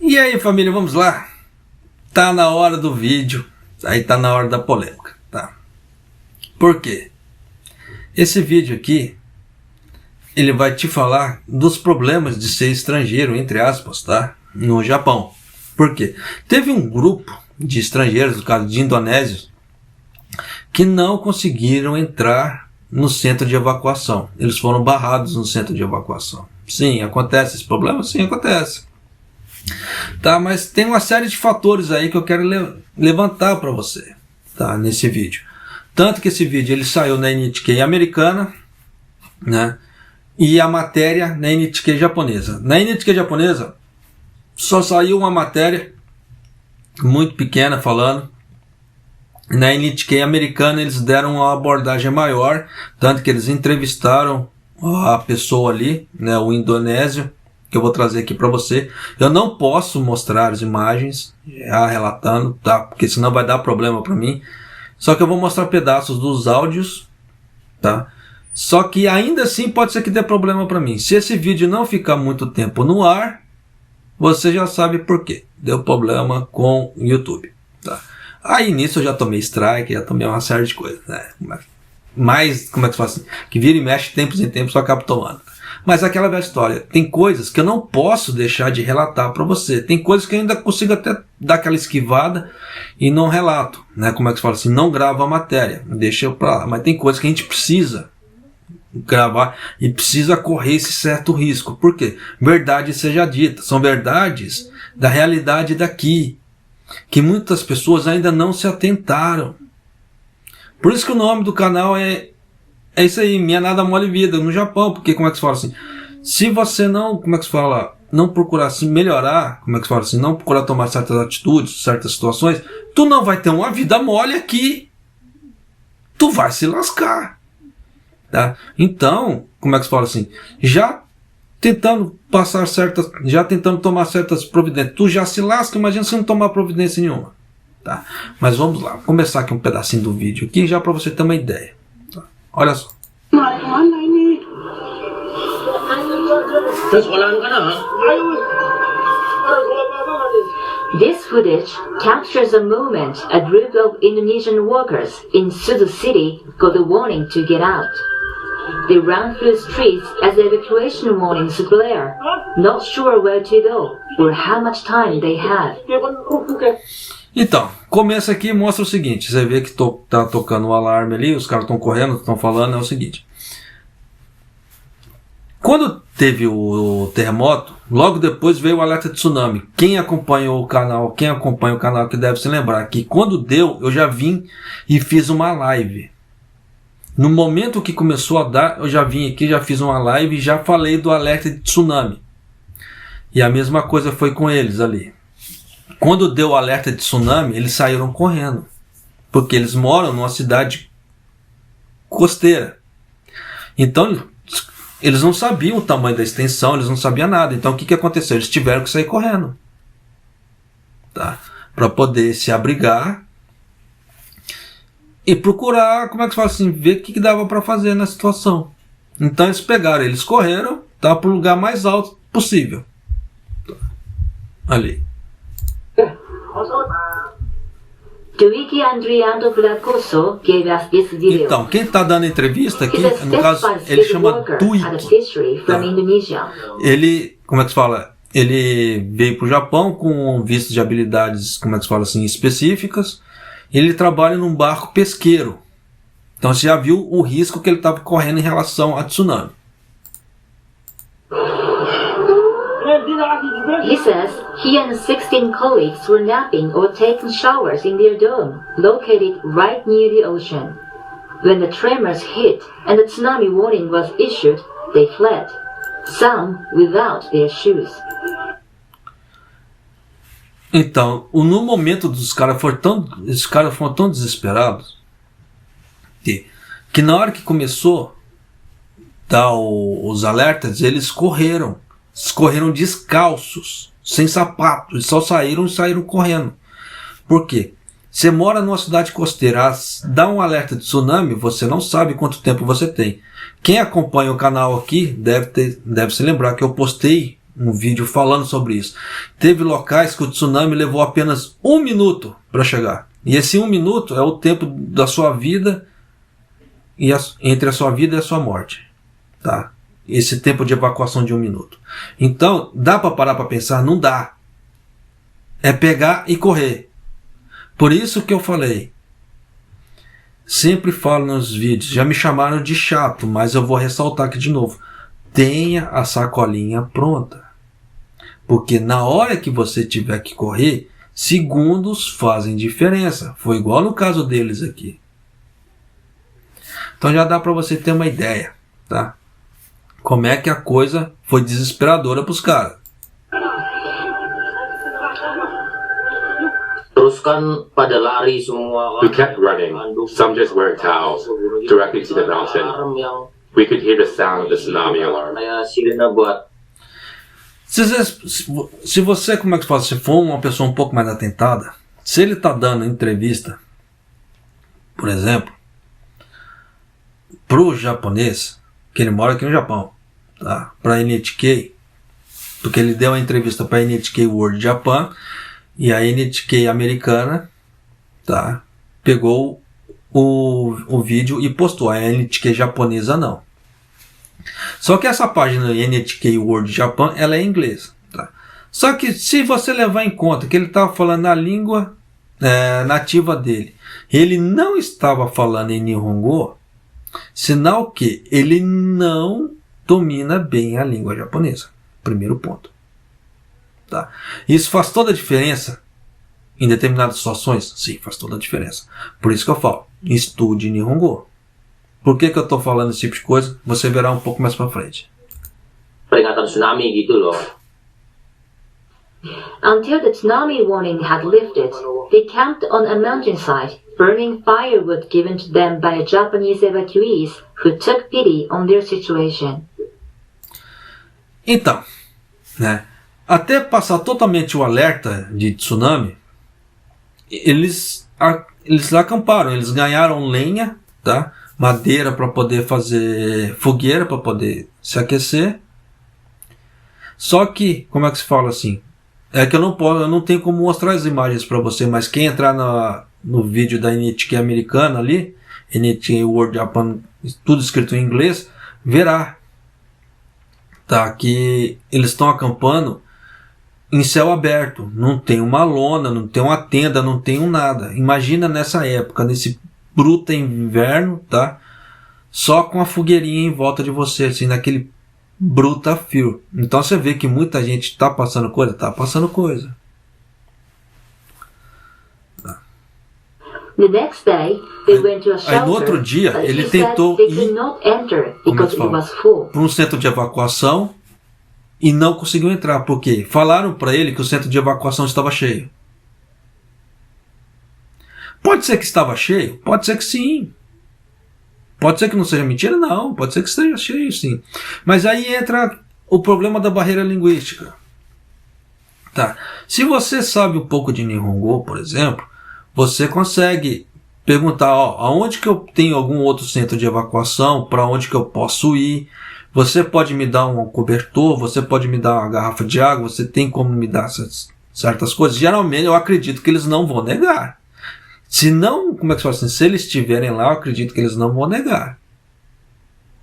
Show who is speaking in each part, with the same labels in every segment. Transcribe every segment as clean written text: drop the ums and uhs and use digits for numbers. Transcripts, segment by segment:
Speaker 1: E aí, família, vamos lá? Tá na hora do vídeo, aí tá na hora da polêmica, tá? Por quê? Esse vídeo aqui, ele vai te falar dos problemas de ser estrangeiro, entre aspas, tá? No Japão. Por quê? Teve um grupo de estrangeiros, no caso de indonésios, que não conseguiram entrar no centro de evacuação. Eles foram barrados no centro de evacuação. Sim, acontece esse problema? Sim, acontece. Tá, mas tem uma série de fatores aí que eu quero levantar para você, tá, nesse vídeo. Tanto que esse vídeo ele saiu na NHK americana, né, e a matéria na NHK japonesa. Na NHK japonesa só saiu uma matéria muito pequena falando. Na NHK americana eles deram uma abordagem maior, tanto que eles entrevistaram a pessoa ali, né, o indonésio, que eu vou trazer aqui para você. Eu não posso mostrar as imagens já relatando, tá? Porque senão vai dar problema para mim. Só que eu vou mostrar pedaços dos áudios, tá? Só que ainda assim pode ser que dê problema para mim. Se esse vídeo não ficar muito tempo no ar, você já sabe por quê. Deu problema com o YouTube, tá? Aí nisso eu já tomei strike, já tomei uma série de coisas, né? Mas, como é que se faz assim? Que vira e mexe, tempos em tempos, eu acabo tomando. Mas aquela velha história, tem coisas que eu não posso deixar de relatar para você. Tem coisas que eu ainda consigo até dar aquela esquivada e não relato, né? Como é que se fala assim? Não gravo a matéria, deixa eu pra lá. Mas tem coisas que a gente precisa gravar e precisa correr esse certo risco. Por quê? Verdade seja dita, são verdades da realidade daqui, que muitas pessoas ainda não se atentaram. Por isso que o nome do canal é isso aí, Minha Nada Mole Vida, no Japão. Porque, como é que se fala assim? Se você não, como é que se fala? Não procurar se melhorar, como é que se fala assim? Não procurar tomar certas atitudes, certas situações, tu não vai ter uma vida mole aqui. Tu vai se lascar. Tá? Então, como é que se fala assim? Já tentando tomar certas providências. Tu já se lasca, imagina se não tomar providência nenhuma. Tá? Mas vamos lá, vou começar aqui um pedacinho do vídeo aqui, já para você ter uma ideia. Tá? Olha só.
Speaker 2: This footage captures a moment a group of Indonesian workers in Suzu City got the warning to get out. They ran through the streets as the evacuation warnings blare, not sure where to go or how much time they had.
Speaker 1: Então, começa aqui e mostra o seguinte. Você vê que tá tocando o alarme ali, os caras estão correndo, estão falando, é o seguinte. Quando teve o terremoto, logo depois veio o alerta de tsunami. Quem acompanha o canal que deve se lembrar que quando deu, eu já vim e fiz uma live. No momento que começou a dar, eu já vim aqui, já fiz uma live e já falei do alerta de tsunami. E a mesma coisa foi com eles ali. Quando deu o alerta de tsunami, eles saíram correndo. Porque eles moram numa cidade costeira. Então, eles não sabiam o tamanho da extensão, eles não sabiam nada. Então, o que aconteceu? Eles tiveram que sair correndo. Tá? Para poder se abrigar e procurar, como é que se fala assim, ver o que dava para fazer na situação. Então, eles correram, tá, para o lugar mais alto possível. Ali.
Speaker 2: Duigi Andriano Vlacoso gave us this video.
Speaker 1: Então, quem está dando entrevista aqui, no caso, ele chama Duigi. Tá? Ele, como é que se fala? Ele veio para o Japão com visto de habilidades, como é que se fala assim, específicas. Ele trabalha num barco pesqueiro. Então você já viu o risco que ele estava correndo em relação a tsunami.
Speaker 2: He says he and 16 colleagues were napping or taking showers in their dome, located right near the ocean. When the tremors hit and the tsunami warning was issued, they fled, some without their shoes.
Speaker 1: Então, no momento os caras foram tão desesperados que na hora que começou a dar os alertas, eles correram descalços, sem sapatos, e só saíram correndo. Por quê? Você mora numa cidade costeira, dá um alerta de tsunami, você não sabe quanto tempo você tem. Quem acompanha o canal aqui deve se lembrar que eu postei um vídeo falando sobre isso. Teve locais que o tsunami levou apenas 1 minuto para chegar. E esse 1 minuto é o tempo da sua vida, e entre a sua vida e a sua morte. Tá? Esse tempo de evacuação de 1 minuto. Então, dá para parar para pensar? Não dá. É pegar e correr. Por isso que eu falei. Sempre falo nos vídeos. Já me chamaram de chato, mas eu vou ressaltar aqui de novo. Tenha a sacolinha pronta. Porque na hora que você tiver que correr, segundos fazem diferença. Foi igual no caso deles aqui. Então já dá para você ter uma ideia, tá? Como é que a coisa foi desesperadora para os caras.
Speaker 3: Terus kan pada lari semua.
Speaker 4: We kept running. Some just wearing towels directly to the mountain. We could hear the sound of the tsunami alarm.
Speaker 1: Se você, como é que fala, se for uma pessoa um pouco mais atentada, se ele está dando entrevista, por exemplo, pro japonês, que ele mora aqui no Japão, tá? Para NHK, porque ele deu a entrevista para NHK World Japan, e a NHK americana, tá? Pegou o vídeo e postou. A NHK japonesa não. Só que essa página NHK World Japan, ela é em inglês, tá? Só que se você levar em conta que ele estava falando na língua nativa dele, ele não estava falando em Nihongo, sinal que ele não domina bem a língua japonesa. Primeiro ponto. Tá? Isso faz toda a diferença em determinadas situações? Sim, faz toda a diferença. Por isso que eu falo, estude Nihongo. Por que eu estou falando esse tipo de coisa? Você verá um pouco mais para frente.
Speaker 3: Peringatan tsunami gitu loh.
Speaker 2: Until the tsunami warning had lifted, they camped on a mountainside, burning firewood given to them by Japanese evacuees who took pity on their situation.
Speaker 1: Então, né? Até passar totalmente o alerta de tsunami, eles acamparam, eles ganharam lenha, tá? Madeira para poder fazer fogueira, para poder se aquecer. Só que, como é que se fala assim? É que eu não tenho como mostrar as imagens para você, mas quem entrar no vídeo da NHK americana ali, NHK World Japan, tudo escrito em inglês, verá, tá? Que eles estão acampando em céu aberto, não tem uma lona, não tem uma tenda, não tem um nada. Imagina nessa época, nesse bruto inverno, tá? Só com a fogueirinha em volta de você, assim, naquele bruta frio. Então você vê que muita gente tá passando coisa,
Speaker 2: The next day, they went to a shelter,
Speaker 1: aí no outro dia,
Speaker 2: but
Speaker 1: ele
Speaker 2: he
Speaker 1: tentou
Speaker 2: said they
Speaker 1: ir,
Speaker 2: could not enter
Speaker 1: como é
Speaker 2: because
Speaker 1: que
Speaker 2: it
Speaker 1: fala?
Speaker 2: was full.
Speaker 1: para um centro de evacuação e não conseguiu entrar. Por quê? Falaram para ele que o centro de evacuação estava cheio. Pode ser que estava cheio? Pode ser que sim. Pode ser que não seja mentira? Não. Pode ser que esteja cheio, sim. Mas aí entra o problema da barreira linguística. Tá. Se você sabe um pouco de Nihongo, por exemplo, você consegue perguntar, aonde que eu tenho algum outro centro de evacuação, para onde que eu posso ir. Você pode me dar um cobertor, você pode me dar uma garrafa de água, você tem como me dar certas coisas. Geralmente eu acredito que eles não vão negar. Se não, como é que se fala assim? Se eles estiverem lá, eu acredito que eles não vão negar.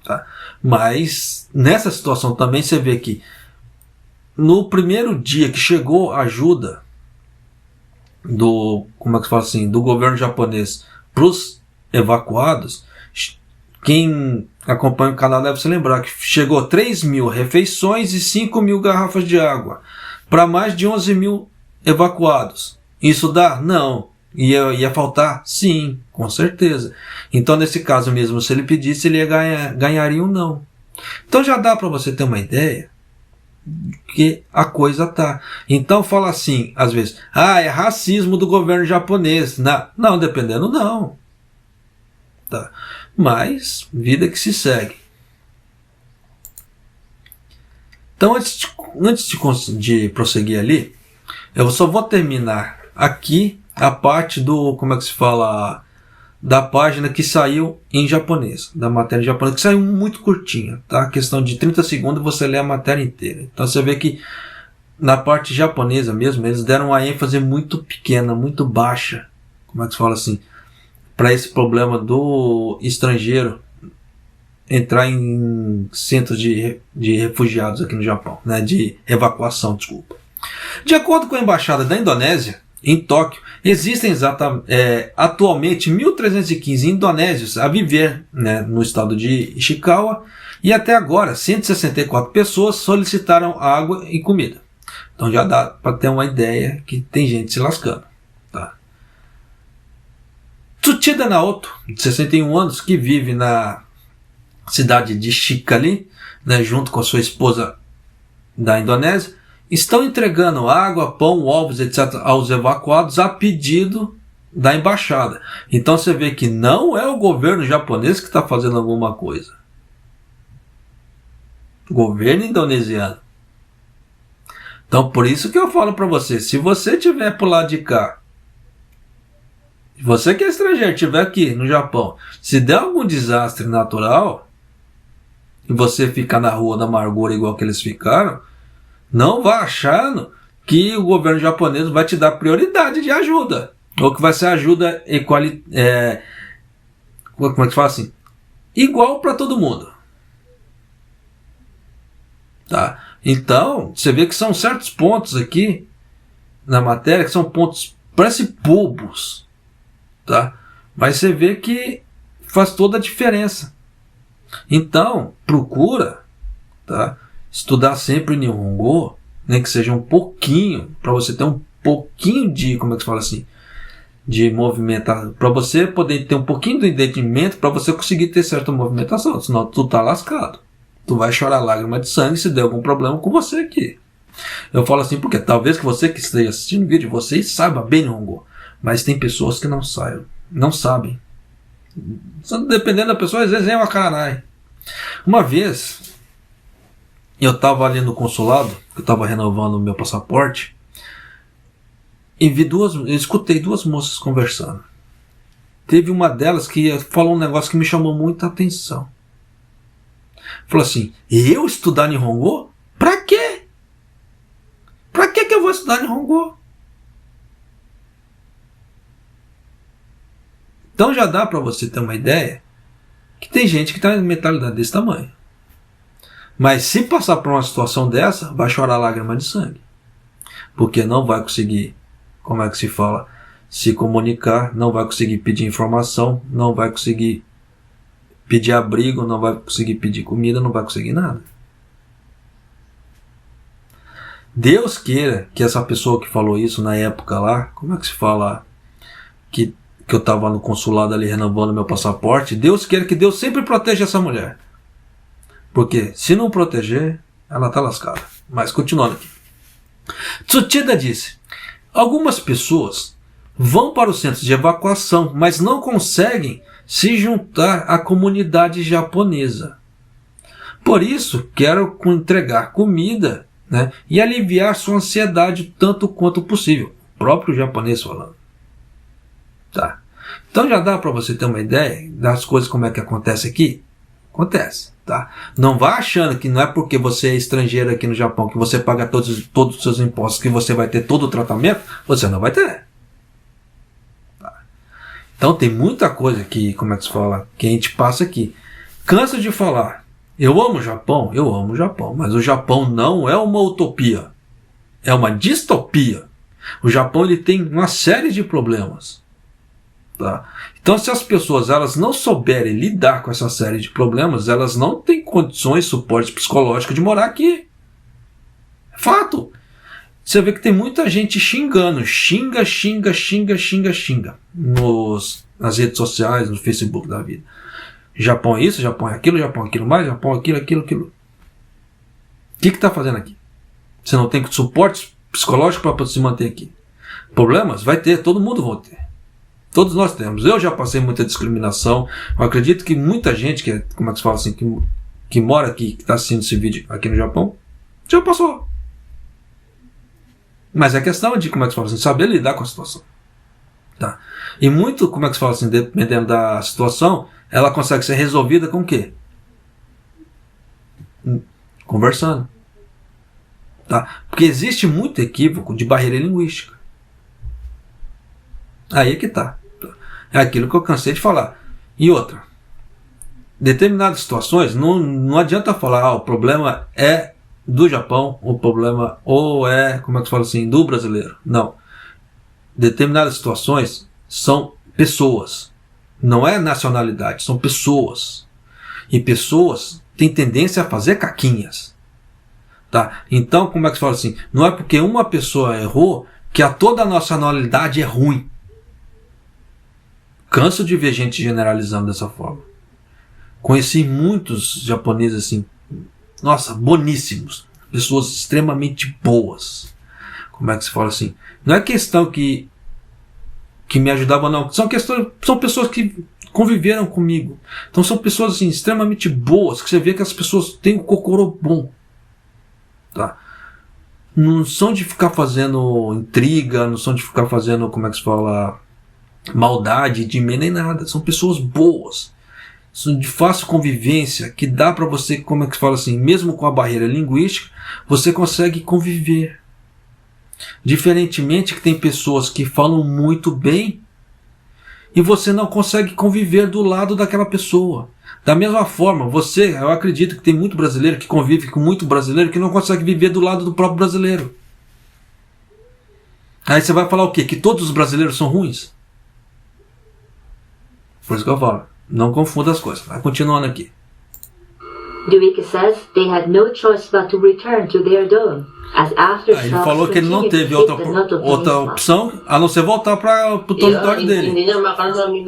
Speaker 1: Tá? Mas nessa situação também você vê que no primeiro dia que chegou a ajuda do, como é que se fala assim, do governo japonês para os evacuados, quem acompanha o canal deve se lembrar que chegou 3.000 refeições e 5.000 garrafas de água para mais de 11.000 evacuados. Isso dá? Não. Ia faltar? Sim, com certeza. Então, nesse caso mesmo, se ele pedisse, ele ganharia um não. Então, já dá para você ter uma ideia que a coisa tá. Então, fala assim, às vezes, é racismo do governo japonês. Não, dependendo, não. Tá. Mas, vida que se segue. Então, antes de prosseguir ali, eu só vou terminar aqui a parte do, como é que se fala, da página que saiu em japonês, da matéria em japonês, que saiu muito curtinha, tá? Questão de 30 segundos você lê a matéria inteira. Então você vê que na parte japonesa mesmo, eles deram uma ênfase muito pequena, muito baixa, como é que se fala assim, para esse problema do estrangeiro entrar em centros de refugiados aqui no Japão, né? De evacuação, desculpa. De acordo com a Embaixada da Indonésia, em Tóquio, existem atualmente 1.315 indonésios a viver, né, no estado de Ishikawa, e até agora 164 pessoas solicitaram água e comida. Então já dá para ter uma ideia que tem gente se lascando. Tá? Tsuchida Naoto, de 61 anos, que vive na cidade de Chikali, né, junto com a sua esposa da Indonésia, estão entregando água, pão, ovos, etc. aos evacuados a pedido da embaixada. Então você vê que não é o governo japonês que está fazendo alguma coisa. O governo indonesiano. Então por isso que eu falo para você, se você estiver por lado de cá, você que é estrangeiro, estiver aqui no Japão, se der algum desastre natural, e você ficar na rua da amargura igual que eles ficaram, não vá achando que o governo japonês vai te dar prioridade de ajuda. Ou que vai ser ajuda como é que fala assim? Igual para todo mundo. Tá? Então, você vê que são certos pontos aqui na matéria que são pontos, parece bobos. Tá? Mas você vê que faz toda a diferença. Então, procura, tá? Estudar sempre Nihongo, nem que seja um pouquinho, para você ter um pouquinho de, como é que se fala assim, de movimentação, para você poder ter um pouquinho do entendimento, para você conseguir ter certa movimentação, senão tu tá lascado. Tu vai chorar lágrima de sangue se der algum problema com você aqui. Eu falo assim porque talvez que você que esteja assistindo o vídeo, você saiba bem Nihongo, mas tem pessoas que não sabem. Dependendo da pessoa, às vezes é uma caranai. Uma vez eu estava ali no consulado, eu estava renovando o meu passaporte, e eu escutei duas moças conversando. Teve uma delas que falou um negócio que me chamou muita atenção. Falou assim: eu estudar Nihongo? Pra quê? Pra que eu vou estudar Nihongo? Então já dá para você ter uma ideia que tem gente que está em mentalidade desse tamanho. Mas se passar por uma situação dessa, vai chorar lágrima de sangue. Porque não vai conseguir, como é que se fala, se comunicar, não vai conseguir pedir informação, não vai conseguir pedir abrigo, não vai conseguir pedir comida, não vai conseguir nada. Deus queira que essa pessoa que falou isso na época lá, como é que se fala, que eu estava no consulado ali renovando meu passaporte, Deus queira que Deus sempre proteja essa mulher. Porque se não proteger, ela está lascada. Mas continuando aqui. Tsuchida disse: algumas pessoas vão para os centros de evacuação, mas não conseguem se juntar à comunidade japonesa. Por isso, quero entregar comida, né, e aliviar sua ansiedade tanto quanto possível. O próprio japonês falando. Tá. Então já dá para você ter uma ideia das coisas como é que acontece aqui? Acontece. Tá? Não vá achando que não é porque você é estrangeiro aqui no Japão, que você paga todos os seus impostos, que você vai ter todo o tratamento. Você não vai ter. Tá? Então tem muita coisa que, como é que se fala, que a gente passa aqui. Cansa de falar: eu amo o Japão, mas o Japão não é uma utopia. É uma distopia. O Japão ele tem uma série de problemas. Tá? Então se as pessoas elas não souberem lidar com essa série de problemas, elas não têm condições, suporte psicológico de morar aqui. É fato. Você vê que tem muita gente xingando, xinga nas redes sociais, no Facebook da vida. Japão é isso, Japão é aquilo mais, Japão aquilo. O que está fazendo aqui? Você não tem suporte psicológico para se manter aqui. Problemas? Vai ter, todo mundo vai ter. Todos nós temos. Eu já passei muita discriminação. Eu acredito que muita gente que, como é que se fala assim, que mora aqui, que está assistindo esse vídeo aqui no Japão, já passou. Mas é questão de, como é que se fala assim, saber lidar com a situação. Tá? E muito, como é que se fala assim, dependendo da situação, ela consegue ser resolvida com o quê? Conversando. Tá? Porque existe muito equívoco de barreira linguística. Aí é que tá. É aquilo que eu cansei de falar. E outra, determinadas situações, não adianta falar, o problema é do Japão, o problema ou é, como é que se fala assim, do brasileiro. Não. Determinadas situações são pessoas. Não é nacionalidade, são pessoas. E pessoas têm tendência a fazer caquinhas. Tá? Então, como é que se fala assim? Não é porque uma pessoa errou que a toda a nacionalidade é ruim. Canso de ver gente generalizando dessa forma. Conheci muitos japoneses assim, nossa, boníssimos. Pessoas extremamente boas. Como é que se fala assim? Não é questão que me ajudavam, não. São pessoas que conviveram comigo. Então são pessoas assim, extremamente boas, que você vê que as pessoas têm um cocorô bom. Tá? Não são de ficar fazendo intriga, não são de ficar fazendo, como é que se fala, maldade, de medo nem nada. São pessoas boas, são de fácil convivência, que dá para você, como é que se fala assim, mesmo com a barreira linguística, você consegue conviver. Diferentemente que tem pessoas que falam muito bem e você não consegue conviver do lado daquela pessoa. Da mesma forma, eu acredito que tem muito brasileiro que convive com muito brasileiro que não consegue viver do lado do próprio brasileiro. Aí você vai falar o quê? Que todos os brasileiros são ruins? Por isso que eu falo, não confunda as coisas. Vai continuando aqui.
Speaker 2: Duike says they had no choice but to return to their dome, as aftershocks
Speaker 1: Ele falou que ele não teve outra opção a não ser voltar para o território dele.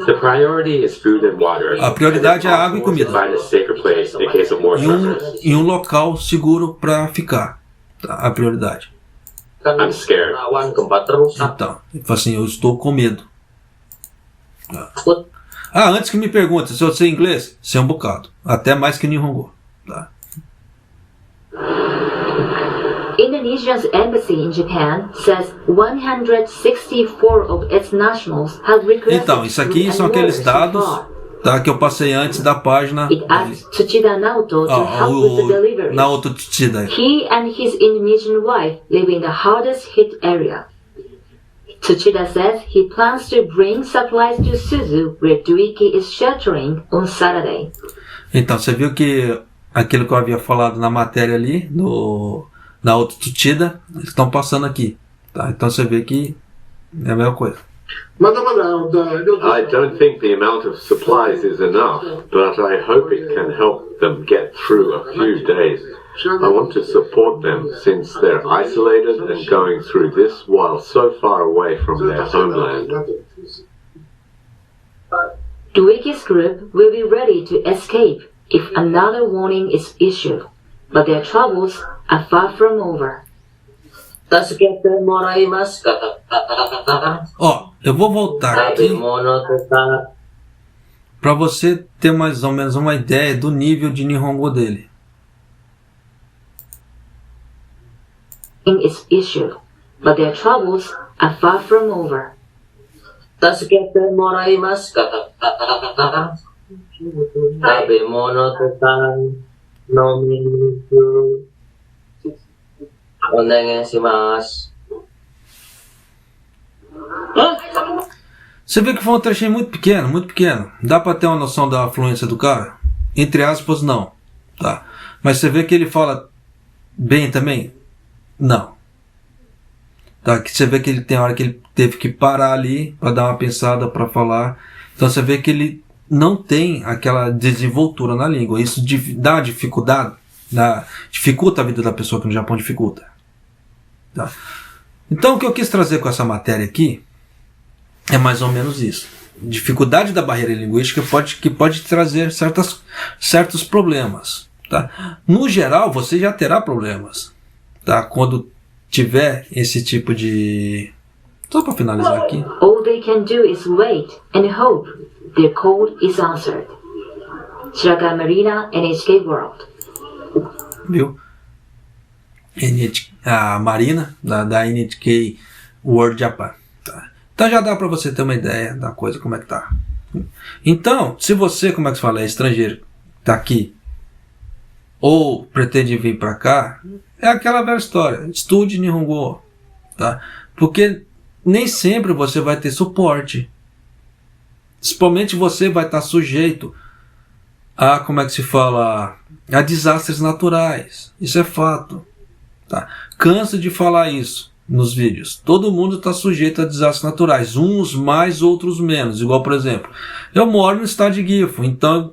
Speaker 4: The priority is food and water.
Speaker 1: A prioridade é água e comida.
Speaker 4: Find a safer place in case of more suffering.
Speaker 1: E um local seguro para ficar. Tá? A prioridade.
Speaker 4: I'm scared.
Speaker 1: Então, ele falou assim, eu estou com medo. Antes que me pergunte se eu sei inglês, sei um bocado. Até mais que Nihongo. Tá?
Speaker 2: Indonesia's embassy in Japan says 164 of its nationals have requested.
Speaker 1: Então, isso aqui são aqueles dados, tá, que eu passei antes da página.
Speaker 2: It asked Tsuchida Naoto to help with the delivery.
Speaker 1: Naoto Tsuchida.
Speaker 2: He and his Indonesian wife live in the hardest hit area. Tsuchida says he plans to bring supplies to Suzu, where Duike is sheltering, on Saturday.
Speaker 1: Então, você viu que aquilo que eu havia falado na matéria ali, na outra Tsuchida, eles estão passando aqui. Tá? Então você vê que é a mesma coisa.
Speaker 5: I don't think the amount of supplies is enough, but I hope it can help them get through a few days. I want to support them since they're isolated and going through this while so far away from their homeland.
Speaker 2: Duike's group will be ready to escape if another warning is issued, but their troubles are far from over.
Speaker 1: Ó, eu vou voltar aqui para você ter mais ou menos uma ideia do nível de Nihongo dele.
Speaker 2: Is issued, but their troubles are far from over.
Speaker 1: Você vê que foi um trechinho muito pequeno, muito pequeno. Dá para ter uma noção da fluência do cara? Entre aspas, não. Tá? Mas você vê que ele fala bem também? Não. Tá? Que você vê que ele tem hora que ele teve que parar ali para dar uma pensada para falar. Então você vê que ele não tem aquela desenvoltura na língua. Isso dá dificuldade, dificulta a vida da pessoa, que no Japão dificulta. Tá? Então o que eu quis trazer com essa matéria aqui é mais ou menos isso. Dificuldade da barreira linguística que pode trazer certos problemas. Tá? No geral, você já terá problemas. Tá? Quando tiver esse tipo de... Só para finalizar aqui.
Speaker 2: All they can do is wait and hope their call is answered. Shiraga Marina, NHK World.
Speaker 1: Viu? A Marina, da NHK World Japan. Tá? Então já dá para você ter uma ideia da coisa, como é que tá. Então, se você, como é que se fala, é estrangeiro, tá aqui, ou pretende vir para cá, é aquela velha história, estude Nihongo, tá? Porque nem sempre você vai ter suporte. Principalmente você vai estar sujeito a, como é que se fala, a desastres naturais. Isso é fato, tá? Canso de falar isso nos vídeos. Todo mundo está sujeito a desastres naturais, uns mais, outros menos. Igual, por exemplo, eu moro no estado de Gifu, então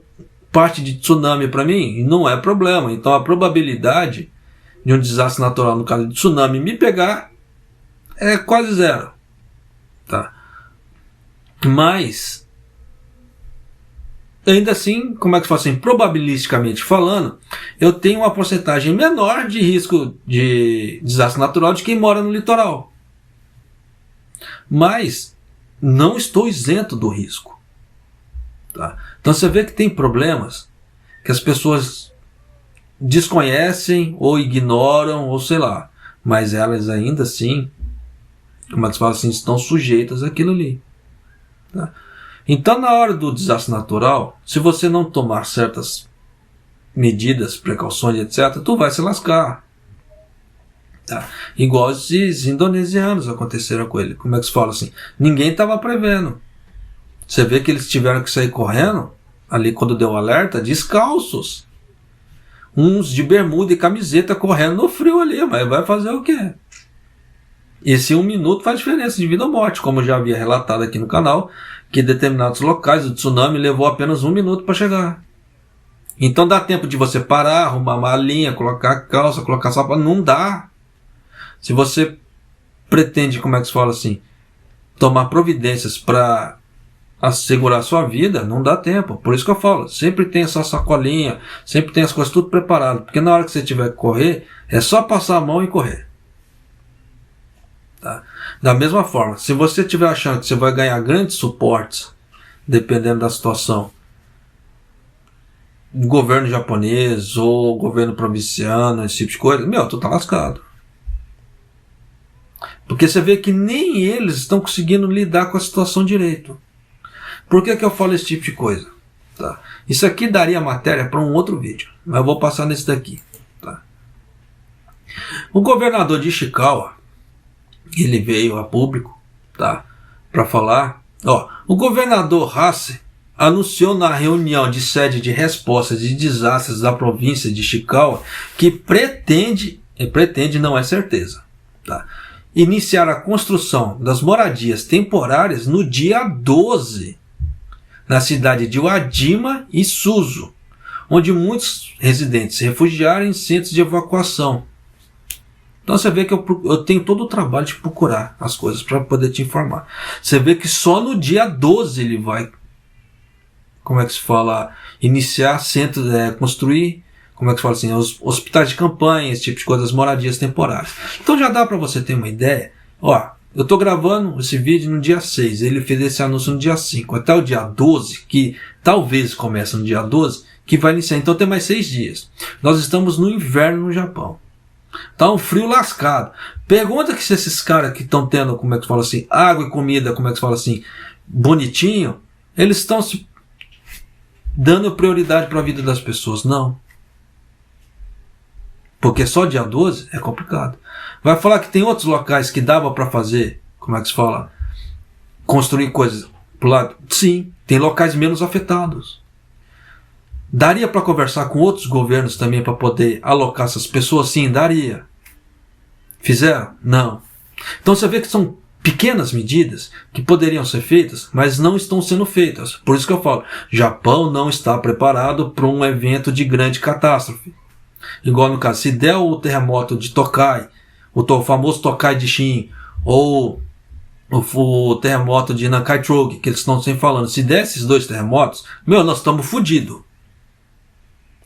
Speaker 1: parte de tsunami para mim não é problema. Então a probabilidade de um desastre natural, no caso de tsunami, me pegar é quase zero, tá? Mas ainda assim, como é que fala assim, probabilisticamente falando, eu tenho uma porcentagem menor de risco de desastre natural de quem mora no litoral. Mas não estou isento do risco, tá? Então você vê que tem problemas que as pessoas desconhecem ou ignoram, ou sei lá, mas elas ainda assim, como é que se fala assim, estão sujeitas àquilo ali, tá? Então, na hora do desastre natural, se você não tomar certas medidas, precauções, etc., tu vai se lascar. Tá? Igual esses indonesianos aconteceram com ele. Como é que se fala assim? Ninguém estava prevendo. Você vê que eles tiveram que sair correndo, ali quando deu o alerta, descalços. Uns de bermuda e camiseta correndo no frio ali, mas vai fazer o quê? Esse 1 minuto faz diferença de vida ou morte, como eu já havia relatado aqui no canal, que em determinados locais o tsunami levou apenas 1 minuto para chegar. Então dá tempo de você parar, arrumar a malinha, colocar calça, colocar sapato. Não dá. Se você pretende, como é que se fala assim, tomar providências para assegurar a sua vida, não dá tempo. Por isso que eu falo, sempre tem essa sacolinha, sempre tem as coisas tudo preparado, porque na hora que você tiver que correr, é só passar a mão e correr. Tá? Da mesma forma, se você estiver achando que você vai ganhar grandes suportes, dependendo da situação, governo japonês ou governo provinciano, esse tipo de coisa, meu, tu tá lascado. Porque você vê que nem eles estão conseguindo lidar com a situação direito. Por que eu falo esse tipo de coisa? Tá? Isso aqui daria matéria para um outro vídeo, mas eu vou passar nesse daqui. Tá? O governador de Ishikawa, ele veio a público, tá, para falar. O governador Hase anunciou na reunião de sede de resposta de desastres da província de Ishikawa que pretende não é certeza, tá, iniciar a construção das moradias temporárias no dia 12, na cidade de Wajima e Suzu, onde muitos residentes se refugiaram em centros de evacuação. Então você vê que eu tenho todo o trabalho de procurar as coisas para poder te informar. Você vê que só no dia 12 ele vai, como é que se fala, iniciar centros, construir, como é que se fala assim, os hospitais de campanha, esse tipo de coisas, moradias temporárias. Então já dá para você ter uma ideia. Eu estou gravando esse vídeo no dia 6, ele fez esse anúncio no dia 5, até o dia 12, que talvez comece no dia 12, que vai iniciar. Então tem mais 6 dias. Nós estamos no inverno no Japão. Tá um frio lascado. Pergunta que se esses caras que estão tendo, como é que se fala assim, água e comida, como é que se fala assim, bonitinho, eles estão se dando prioridade para a vida das pessoas. Não. Porque só dia 12 é complicado. Vai falar que tem outros locais que dava para fazer, como é que se fala, construir coisas pro lado? Sim, tem locais menos afetados. Daria para conversar com outros governos também para poder alocar essas pessoas? Sim, daria. Fizeram? Não. Então você vê que são pequenas medidas que poderiam ser feitas, mas não estão sendo feitas. Por isso que eu falo, Japão não está preparado para um evento de grande catástrofe. Igual no caso, se der o terremoto de Tokai, o famoso Tokai de Shin, ou o terremoto de Nankai-Trogue, que eles estão sempre falando, se der esses 2 terremotos, nós estamos fodidos.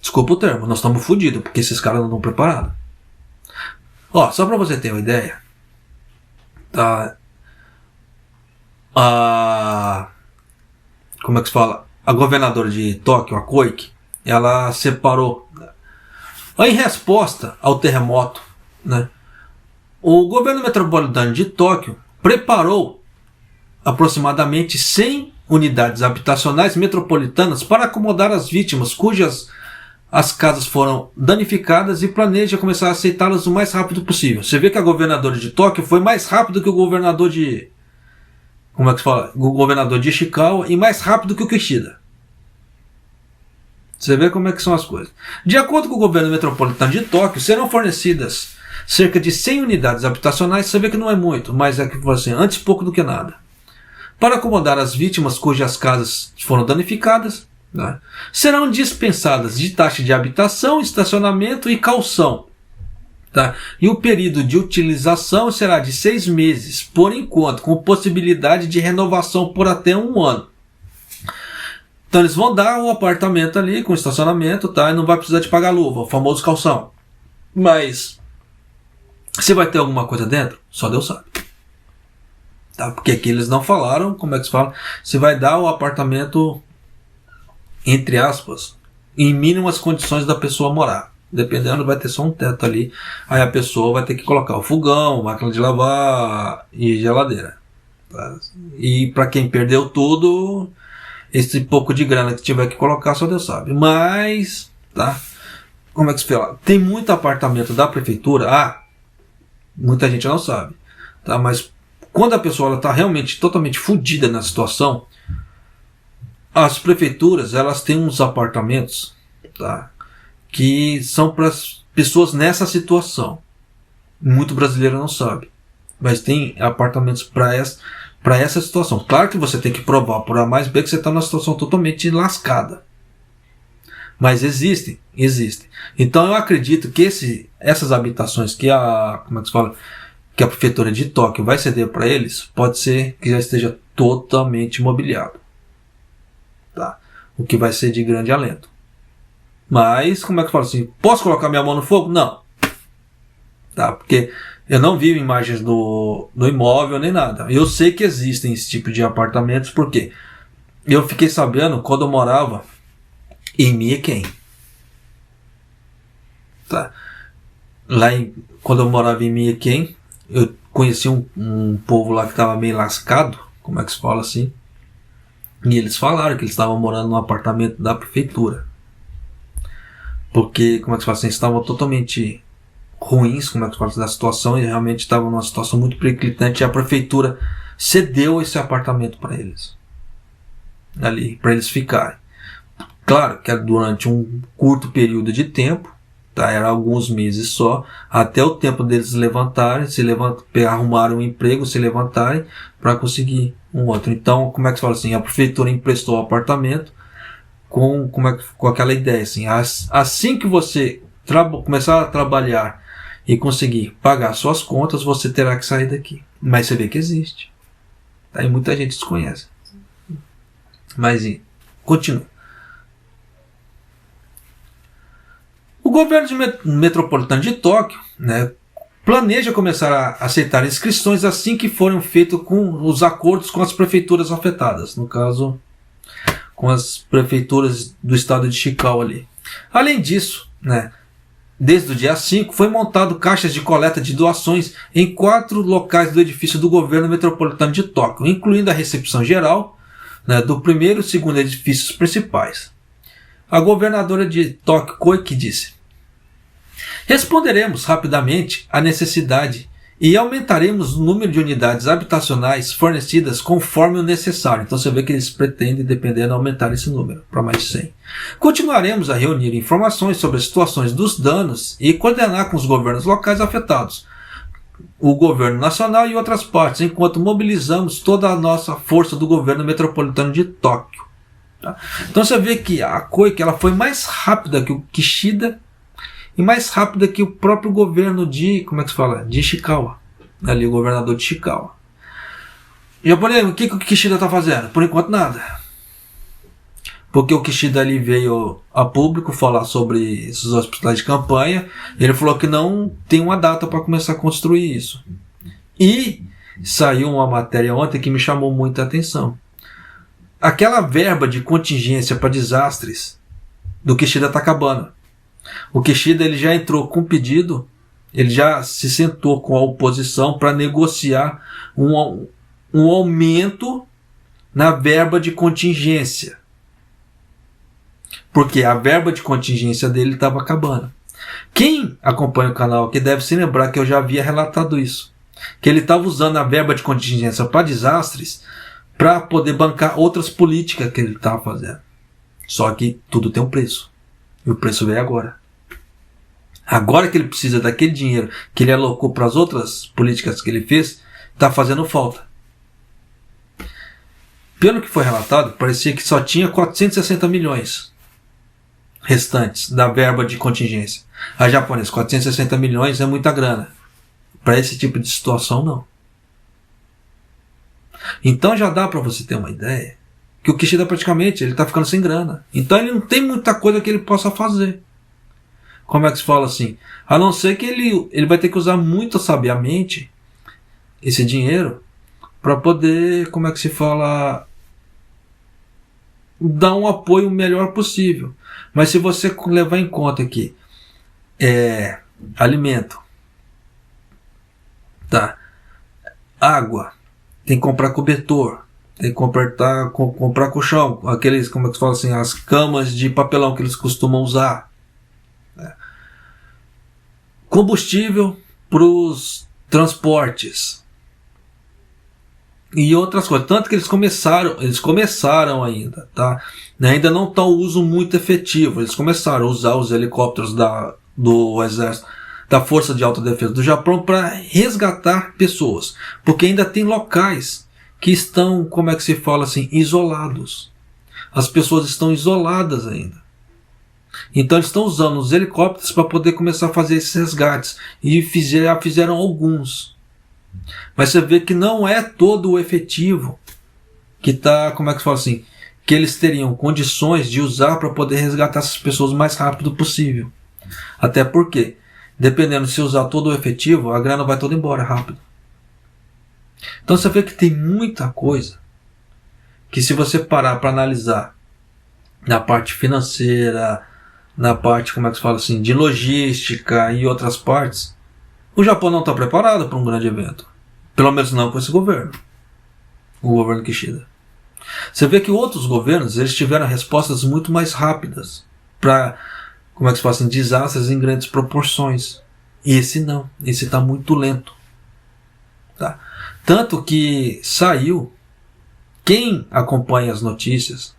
Speaker 1: Desculpa o termo, nós estamos fodidos, porque esses caras não estão preparados. Só para você ter uma ideia, tá? Como é que se fala? A governadora de Tóquio, a Koike, ela separou, em resposta ao terremoto, né? O governo metropolitano de Tóquio preparou aproximadamente 100 unidades habitacionais metropolitanas para acomodar as vítimas cujas as casas foram danificadas e planeja começar a aceitá-las o mais rápido possível. Você vê que a governadora de Tóquio foi mais rápido que o governador de... Como é que se fala? O governador de Ishikawa e mais rápido que o Kishida. Você vê como é que são as coisas. De acordo com o governo metropolitano de Tóquio, serão fornecidas cerca de 100 unidades habitacionais. Você vê que não é muito, mas é que assim, antes pouco do que nada. Para acomodar as vítimas cujas casas foram danificadas, né, serão dispensadas de taxa de habitação, estacionamento e calção. Tá? E o período de utilização será de 6 meses, por enquanto, com possibilidade de renovação por até 1 ano. Então eles vão dar um apartamento ali com estacionamento, tá? E não vai precisar de pagar luva, o famoso calção. Mas se vai ter alguma coisa dentro, só Deus sabe. Tá? Porque aqui eles não falaram, como é que se fala? Se vai dar o apartamento, entre aspas, em mínimas condições da pessoa morar. Dependendo, vai ter só um teto ali. Aí a pessoa vai ter que colocar o fogão, máquina de lavar e geladeira. Tá? E para quem perdeu tudo, esse pouco de grana que tiver que colocar, só Deus sabe. Mas, tá? Como é que se fala? Tem muito apartamento da prefeitura. Muita gente não sabe. Tá? Mas quando a pessoa está realmente totalmente fodida na situação, as prefeituras, elas têm uns apartamentos, tá, que são para as pessoas nessa situação. Muito brasileiro não sabe, mas tem apartamentos para essa situação. Claro que você tem que provar por A mais B que você está numa situação totalmente lascada, mas existem. Então eu acredito que essas habitações que que a prefeitura de Tóquio vai ceder para eles, pode ser que já esteja totalmente imobiliado, tá? O que vai ser de grande alento. Mas, como é que eu falo assim? Posso colocar minha mão no fogo? Não. Tá? Porque eu não vi imagens do imóvel nem nada. Eu sei que existem esse tipo de apartamentos, porque eu fiquei sabendo quando eu morava em Mieken. Tá? Quando eu morava em Mieken, eu conheci um povo lá que estava meio lascado, como é que se fala assim? E eles falaram que eles estavam morando num apartamento da prefeitura. Porque, como é que se fala assim, eles estavam totalmente ruins, como é que se fala assim, da situação, e realmente estavam numa situação muito periclitante, e a prefeitura cedeu esse apartamento para eles. Ali, para eles ficarem. Claro que era durante um curto período de tempo, tá? Era alguns meses só, até o tempo deles levantarem, arrumarem um emprego, se levantarem, para conseguir um outro. Então, como é que se fala assim, a prefeitura emprestou o apartamento com aquela ideia assim, assim que você começar a trabalhar e conseguir pagar suas contas, você terá que sair daqui. Mas você vê que existe, tá? E muita gente desconhece. Mas continua. O governo metropolitano de Tóquio, né, planeja começar a aceitar inscrições assim que forem feitos com os acordos com as prefeituras afetadas, no caso com as prefeituras do estado de Ishikawa ali. Além disso, né, desde o dia 5 foi montado caixas de coleta de doações em 4 locais do edifício do governo metropolitano de Tóquio, incluindo a recepção geral, né, do primeiro e segundo edifícios principais. A governadora de Tóquio, Koike, disse: responderemos rapidamente à necessidade e aumentaremos o número de unidades habitacionais fornecidas conforme o necessário. Então você vê que eles pretendem, dependendo, aumentar esse número para mais de 100. Continuaremos a reunir informações sobre as situações dos danos e coordenar com os governos locais afetados, o governo nacional e outras partes, enquanto mobilizamos toda a nossa força do governo metropolitano de Tóquio. Tá? Então você vê que a Koike, ela foi mais rápida que o Kishida e mais rápida que o próprio governo de, de Ishikawa, ali o governador de Ishikawa. Japonês, o que o Kishida está fazendo? Por enquanto nada. Porque o Kishida ali veio a público falar sobre esses hospitais de campanha, ele falou que não tem uma data para começar a construir isso. E saiu uma matéria ontem que me chamou muita atenção. Aquela verba de contingência para desastres do Kishida está acabando. O Kishida, ele já entrou com pedido, ele já se sentou com a oposição para negociar um aumento na verba de contingência. Porque a verba de contingência dele estava acabando. Quem acompanha o canal aqui deve se lembrar que eu já havia relatado isso. Que ele estava usando a verba de contingência para desastres para poder bancar outras políticas que ele estava fazendo. Só que tudo tem um preço. E o preço veio agora. Agora que ele precisa daquele dinheiro que ele alocou para as outras políticas que ele fez, está fazendo falta. Pelo que foi relatado, parecia que só tinha 460 milhões restantes da verba de contingência. A japonesa, 460 milhões é muita grana. Para esse tipo de situação, não. Então já dá para você ter uma ideia que o Kishida praticamente ele está ficando sem grana. Então ele não tem muita coisa que ele possa fazer. Como é que se fala assim? A não ser que ele vai ter que usar muito sabiamente esse dinheiro para poder, como é que se fala, dar um apoio melhor possível. Mas se você levar em conta que alimento, tá, água, tem que comprar cobertor, tem que comprar colchão, aqueles, como é que se fala assim, as camas de papelão que eles costumam usar, né? Combustível para os transportes e outras coisas, tanto que eles começaram ainda, tá? Ainda não está o uso muito efetivo. Eles começaram a usar os helicópteros do exército, da Força de Autodefesa do Japão, para resgatar pessoas, porque ainda tem locais que estão, como é que se fala assim, isolados. As pessoas estão isoladas ainda. Então eles estão usando os helicópteros para poder começar a fazer esses resgates, e fizeram alguns. Mas você vê que não é todo o efetivo que está, como é que se fala assim, que eles teriam condições de usar para poder resgatar essas pessoas o mais rápido possível. Até porque, dependendo se usar todo o efetivo, a grana vai toda embora rápido. Então você vê que tem muita coisa que, se você parar para analisar na parte financeira, na parte, como é que se fala assim, de logística e outras partes, o Japão não está preparado para um grande evento. Pelo menos não com esse governo. O governo Kishida. Você vê que outros governos, eles tiveram respostas muito mais rápidas para, como é que se fala assim, desastres em grandes proporções. E esse não. Esse está muito lento. Tá? Tanto que saiu, quem acompanha as notícias,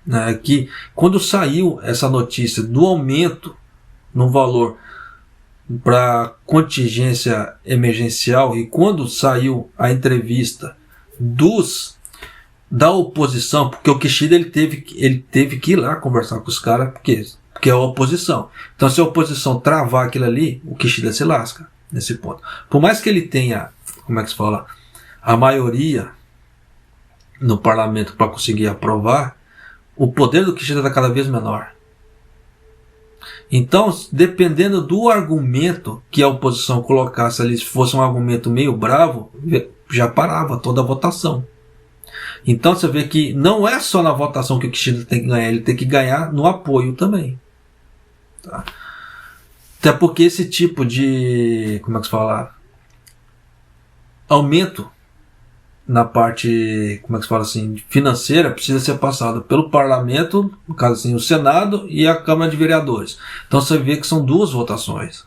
Speaker 1: né, que quando saiu essa notícia do aumento no valor para contingência emergencial, e quando saiu a entrevista da oposição, porque o Kishida ele teve que ir lá conversar com os caras, porque é a oposição. Então, se a oposição travar aquilo ali, o Kishida se lasca nesse ponto. Por mais que ele tenha, como é que se fala, a maioria no parlamento para conseguir aprovar, o poder do Kishida está cada vez menor. Então, dependendo do argumento que a oposição colocasse ali, se fosse um argumento meio bravo, já parava toda a votação. Então você vê que não é só na votação que o Kishida tem que ganhar, ele tem que ganhar no apoio também. Tá? Até porque esse tipo de, como é que se fala, aumento na parte, como é que se fala assim, financeira, precisa ser passado pelo parlamento, no caso assim, o Senado e a Câmara de Vereadores. Então você vê que são duas votações,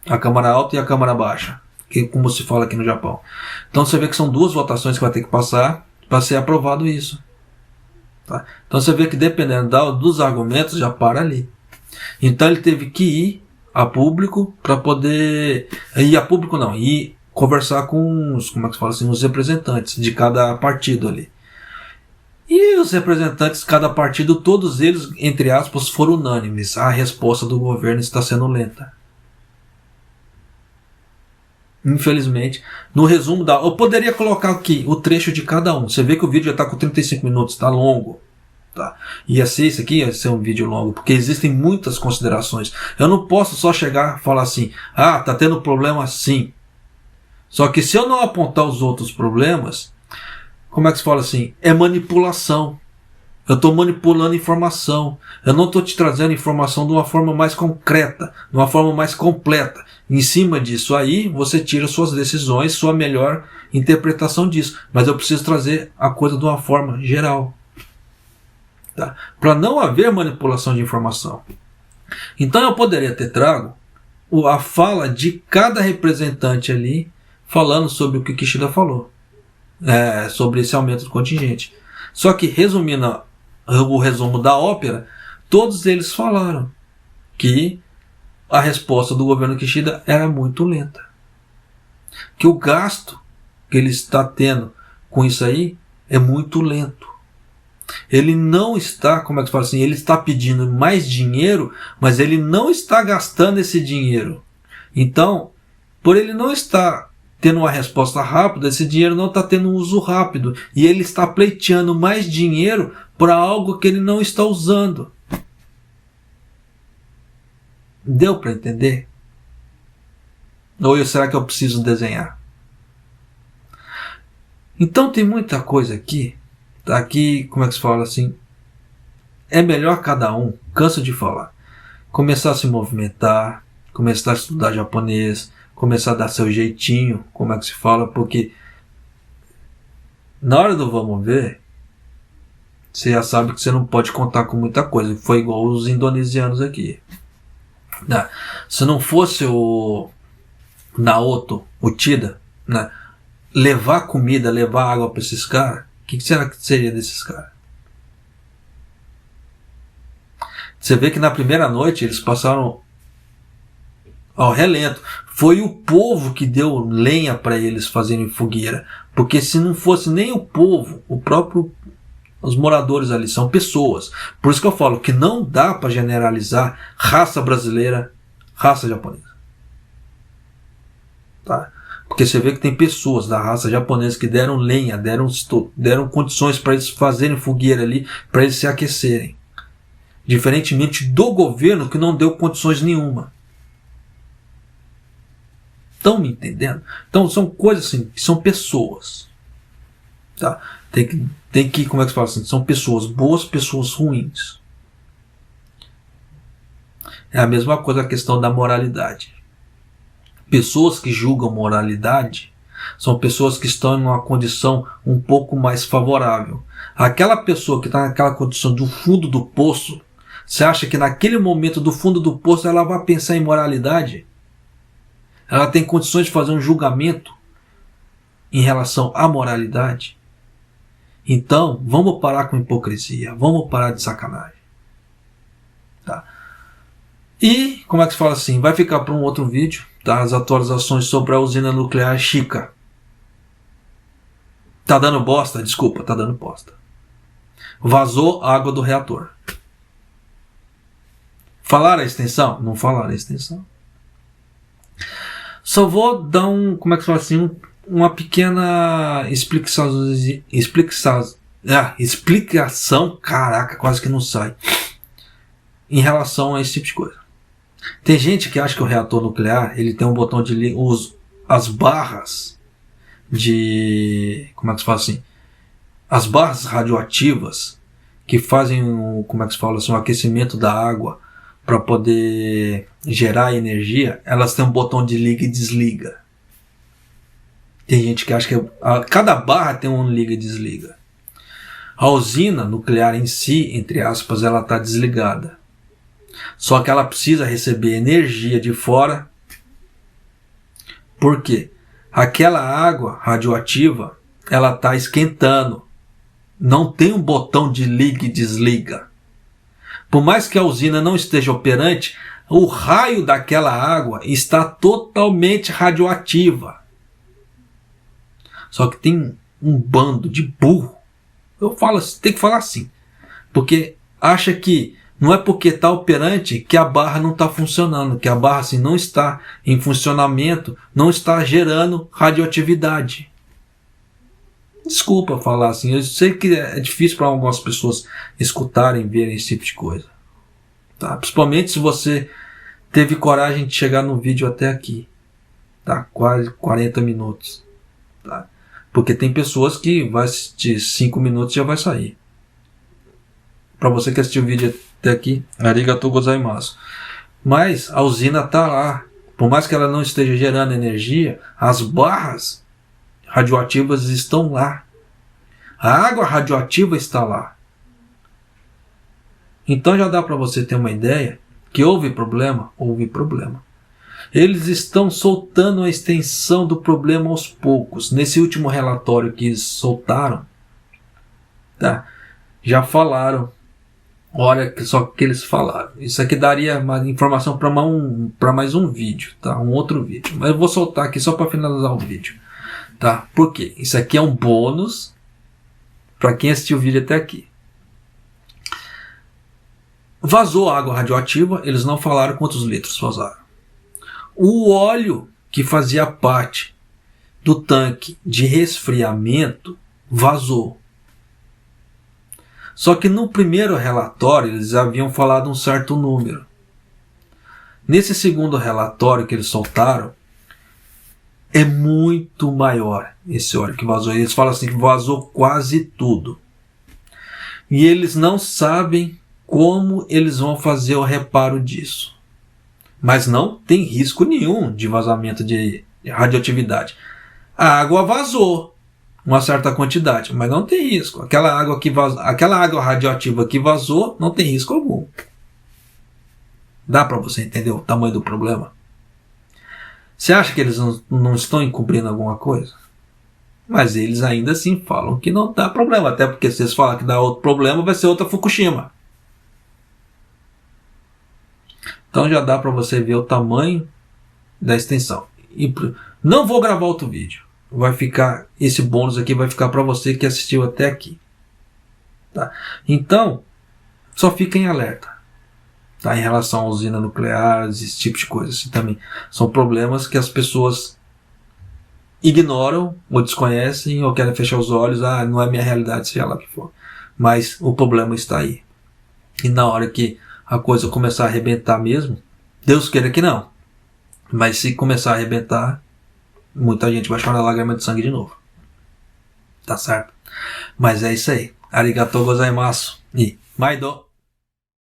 Speaker 1: a Câmara Alta e a Câmara Baixa, que, como se fala aqui no Japão. Então você vê que são duas votações que vai ter que passar para ser aprovado isso. Tá? Então você vê que, dependendo dos argumentos, já para ali. Então ele teve que ir a público para poder... Ir a público não, ir conversar com os, como é que se fala assim, os representantes de cada partido ali. E os representantes de cada partido, todos eles, entre aspas, foram unânimes. A resposta do governo está sendo lenta. Infelizmente, no resumo eu poderia colocar aqui o trecho de cada um. Você vê que o vídeo já está com 35 minutos, está longo. Tá? Ia ser um vídeo longo, porque existem muitas considerações. Eu não posso só chegar e falar assim, tá tendo problema sim. Só que se eu não apontar os outros problemas, como é que se fala assim? É manipulação. Eu estou manipulando informação. Eu não estou te trazendo informação de uma forma mais concreta, de uma forma mais completa. Em cima disso aí, você tira suas decisões, sua melhor interpretação disso. Mas eu preciso trazer a coisa de uma forma geral. Tá? Para não haver manipulação de informação. Então eu poderia ter trago a fala de cada representante ali, falando sobre o que Kishida falou. Sobre esse aumento do contingente. Só que, resumindo o resumo da ópera, todos eles falaram que a resposta do governo Kishida era muito lenta. Que o gasto que ele está tendo com isso aí é muito lento. Ele não está, como é que se fala assim, ele está pedindo mais dinheiro, mas ele não está gastando esse dinheiro. Então, por ele não estar tendo uma resposta rápida, esse dinheiro não está tendo um uso rápido. E ele está pleiteando mais dinheiro para algo que ele não está usando. Deu para entender? Ou será que eu preciso desenhar? Então tem muita coisa aqui. Aqui, como é que se fala assim? É melhor cada um, canso de falar, começar a se movimentar, começar a estudar japonês, começar a dar seu jeitinho, como é que se fala, porque na hora do vamos ver, você já sabe que você não pode contar com muita coisa. Foi igual os indonesianos aqui. Se não fosse o Naoto Uchida, né, levar comida, levar água para esses caras, o que será que seria desses caras? Você vê que na primeira noite eles passaram ao relento. Foi o povo que deu lenha para eles fazerem fogueira. Porque se não fosse nem o povo, os moradores ali são pessoas. Por isso que eu falo que não dá para generalizar raça brasileira, raça japonesa. Tá? Porque você vê que tem pessoas da raça japonesa que deram lenha, deram condições para eles fazerem fogueira ali, para eles se aquecerem. Diferentemente do governo que não deu condições nenhuma. Estão me entendendo? Então são coisas assim, que são pessoas. Tá? Tem que, como é que se fala assim? São pessoas boas, pessoas ruins. É a mesma coisa a questão da moralidade. Pessoas que julgam moralidade são pessoas que estão em uma condição um pouco mais favorável. Aquela pessoa que está naquela condição do fundo do poço, você acha que naquele momento do fundo do poço ela vai pensar em moralidade? Ela tem condições de fazer um julgamento em relação à moralidade? Então, vamos parar com hipocrisia, vamos parar de sacanagem. Tá? E, como é que se fala assim, vai ficar para um outro vídeo, tá? As atualizações sobre a usina nuclear Shika. Tá dando bosta? Desculpa, tá dando bosta. Vazou água do reator. Falaram a extensão? Não falaram a extensão. Só vou dar como é que se fala assim, uma pequena explicação, caraca, quase que não sai, em relação a esse tipo de coisa. Tem gente que acha que o reator nuclear, ele tem um botão de liga, as barras de, como é que se fala assim, as barras radioativas que fazem como é que se fala assim, o aquecimento da água para poder gerar energia, elas têm um botão de liga e desliga. Tem gente que acha que cada barra tem um liga e desliga. A usina nuclear em si, entre aspas, ela está desligada. Só que ela precisa receber energia de fora. Por quê? Aquela água radioativa, ela está esquentando. Não tem um botão de liga e desliga. Por mais que a usina não esteja operante, o raio daquela água está totalmente radioativa. Só que tem um bando de burro. Eu falo, tem que falar assim. Porque acha que não é porque está operante que a barra não está funcionando. Que a barra assim, não está em funcionamento, não está gerando radioatividade. Desculpa falar assim. Eu sei que é difícil para algumas pessoas escutarem, verem esse tipo de coisa. Tá? Principalmente se você teve coragem de chegar no vídeo até aqui. Tá? Quase 40 minutos. Tá? Porque tem pessoas que vai assistir 5 minutos e já vai sair. Para você que assistiu o vídeo até aqui, arigatou gozaimasu. Mas a usina está lá. Por mais que ela não esteja gerando energia, as barras radioativas estão lá. A água radioativa está lá. Então já dá para você ter uma ideia que houve problema. Eles estão soltando a extensão do problema aos poucos. Nesse último relatório que eles soltaram, tá? Já falaram. Olha só o que eles falaram. Isso aqui daria uma informação para mais um vídeo, tá? Um outro vídeo. Mas eu vou soltar aqui só para finalizar o vídeo, tá? Por quê? Isso aqui é um bônus para quem assistiu o vídeo até aqui. Vazou água radioativa, eles não falaram quantos litros vazaram. O óleo que fazia parte do tanque de resfriamento vazou. Só que no primeiro relatório eles haviam falado um certo número. Nesse segundo relatório que eles soltaram, é muito maior esse óleo que vazou. Eles falam assim que vazou quase tudo. E eles não sabem como eles vão fazer o reparo disso. Mas não tem risco nenhum de vazamento de radioatividade. A água vazou uma certa quantidade, mas não tem risco. Aquela água radioativa que vazou não tem risco algum. Dá para você entender o tamanho do problema? Você acha que eles não estão encobrindo alguma coisa? Mas eles ainda assim falam que não dá problema, até porque se eles falarem que dá outro problema, vai ser outra Fukushima. Então já dá para você ver o tamanho da extensão. E não vou gravar outro vídeo. Vai ficar, esse bônus aqui vai ficar para você que assistiu até aqui. Tá? Então, só fica em alerta. Tá? Em relação à usina nuclear, esse tipo de coisa assim também. São problemas que as pessoas ignoram ou desconhecem ou querem fechar os olhos. Ah, não é minha realidade, seja lá o que for. Mas o problema está aí. E na hora que a coisa começar a arrebentar mesmo, Deus queira que não. Mas se começar a arrebentar, muita gente vai chorar lágrima de sangue de novo. Tá certo? Mas é isso aí. Arigatou gozaimasu. E Maido.